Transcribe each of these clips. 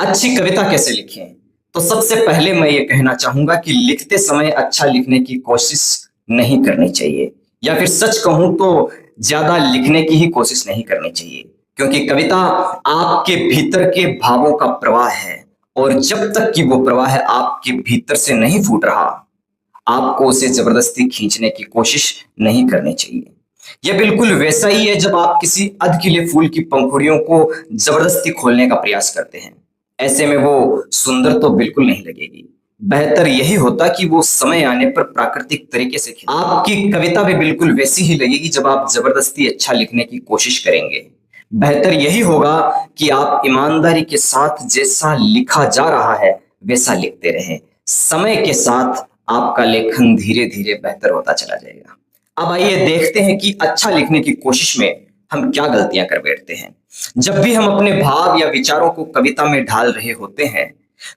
अच्छी कविता कैसे लिखें? तो सबसे पहले मैं ये कहना चाहूँगा कि लिखते समय अच्छा लिखने की कोशिश नहीं करनी चाहिए या फिर सच कहूँ तो ज़्यादा लिखने की ही कोशिश नहीं करनी चाहिए। क्योंकि कविता आपके भीतर के भावों का प्रवाह है और जब तक कि वो प्रवाह आपके भीतर से नहीं फूट रहा, आपको उसे ज़बरदस्ती खींचने की कोशिश नहीं करनी चाहिए। यह बिल्कुल वैसा ही है जब आप किसी अधखिले फूल की पंखुड़ियों को ज़बरदस्ती खोलने का प्रयास करते हैं। ऐसे में वो सुंदर तो बिल्कुल नहीं लगेगी। बेहतर यही होता कि वो समय आने पर प्राकृतिक तरीके से खिले। आपकी कविता भी बिल्कुल वैसी ही लगेगी जब आप ज़बरदस्ती अच्छा लिखने की कोशिश करेंगे। बेहतर यही होगा कि आप ईमानदारी के साथ जैसा लिखा जा रहा है, वैसा लिखते रहें। समय के साथ आपका लेखन धीरे-धीरे बेहतर होता चला जाएगा। अब आइए देखते हैं कि अच्छा लिखने की कोशिश में हम क्या गलतियां कर बैठते हैं। जब भी हम अपने भाव या विचारों को कविता में ढाल रहे होते हैं,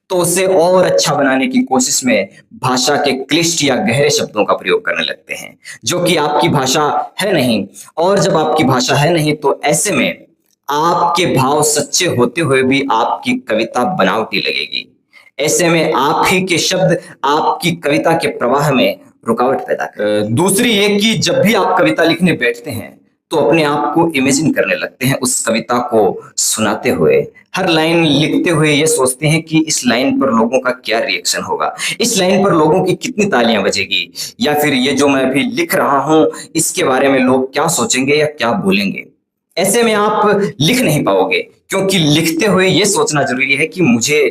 तो उसे और अच्छा बनाने की कोशिश में भाषा के क्लिष्ट या गहरे शब्दों का प्रयोग करने लगते हैं, जो कि आपकी भाषा है नहीं। और जब आपकी भाषा है नहीं, तो ऐसे में आपके भाव सच्चे होते हुए भी आपकी कविता बनावटी लगेगी। ऐसे में आप ही के शब्द आपकी कविता के प्रवाह में रुकावट पैदा करें। दूसरी ये कि जब भी आप कविता लिखने बैठते हैं, तो अपने आप को इमेजिन करने लगते हैं उस कविता को सुनाते हुए। हर लाइन लिखते हुए ये सोचते हैं कि इस लाइन पर लोगों का क्या रिएक्शन होगा, इस लाइन पर लोगों की कितनी तालियां बजेगी, या फिर ये जो मैं अभी लिख रहा हूँ इसके बारे में लोग क्या सोचेंगे या क्या बोलेंगे। ऐसे में आप लिख नहीं पाओगे, क्योंकि लिखते हुए ये सोचना जरूरी है कि मुझे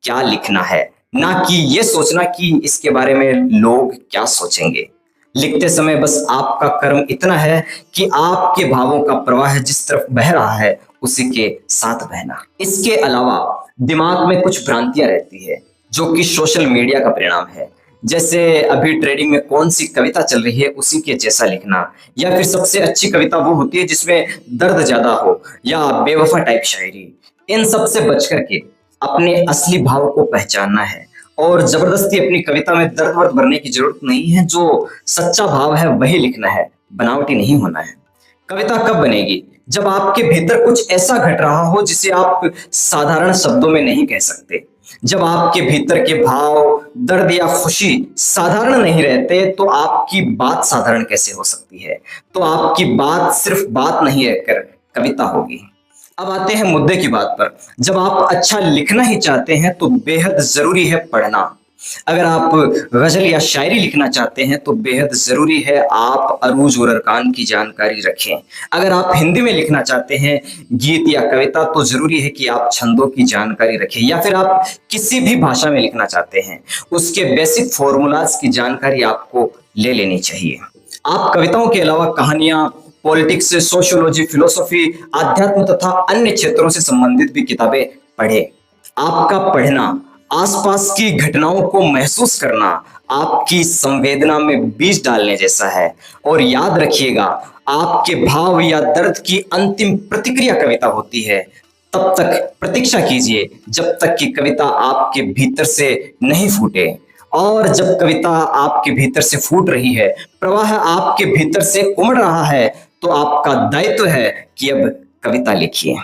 क्या लिखना है, ना कि ये सोचना कि इसके बारे में लोग क्या सोचेंगे। लिखते समय बस आपका कर्म इतना है कि आपके भावों का प्रवाह जिस तरफ बह रहा है उसी के साथ बहना। इसके अलावा दिमाग में कुछ भ्रांतियां रहती है जो कि सोशल मीडिया का परिणाम है। जैसे अभी ट्रेंडिंग में कौन सी कविता चल रही है उसी के जैसा लिखना, या फिर सबसे अच्छी कविता वो होती है जिसमें दर्द ज्यादा हो, या बेवफा टाइप शायरी। इन सब से बच करके अपने असली भाव को पहचानना है और जबरदस्ती अपनी कविता में दर्द वर्द भरने की जरूरत नहीं है। जो सच्चा भाव है वही लिखना है, बनावटी नहीं होना है। कविता कब बनेगी? जब आपके भीतर कुछ ऐसा घट रहा हो जिसे आप साधारण शब्दों में नहीं कह सकते। जब आपके भीतर के भाव, दर्द या खुशी साधारण नहीं रहते, तो आपकी बात साधारण कैसे हो सकती है? तो आपकी बात सिर्फ बात नहीं रहकर कविता होगी। अब आते हैं मुद्दे की बात पर। जब आप अच्छा लिखना ही चाहते हैं तो बेहद जरूरी है पढ़ना। अगर आप गजल या शायरी लिखना चाहते हैं तो बेहद जरूरी है आप अरूज और अरकान की जानकारी रखें। अगर आप हिंदी में लिखना चाहते हैं गीत या कविता, तो जरूरी है कि आप छंदों की जानकारी रखें। या फिर आप किसी भी भाषा में लिखना चाहते हैं, उसके बेसिक फॉर्मूलाज की जानकारी आपको ले लेनी चाहिए। आप कविताओं के अलावा कहानियां, पॉलिटिक्स, सोशियोलॉजी, फिलोसॉफी, आध्यात्म तथा अन्य क्षेत्रों से संबंधित भी किताबें पढ़ें। आपका पढ़ना, आसपास की घटनाओं को महसूस करना आपकी संवेदना में बीज डालने जैसा है। और याद रखिएगा, आपके भाव या दर्द की अंतिम प्रतिक्रिया कविता होती है। तब तक प्रतीक्षा कीजिए जब तक कि कविता आपके भीतर से नहीं फूटे। और जब कविता आपके भीतर से फूट रही है, प्रवाह आपके भीतर से उमड़ रहा है, तो आपका दायित्व है कि अब कविता लिखिए।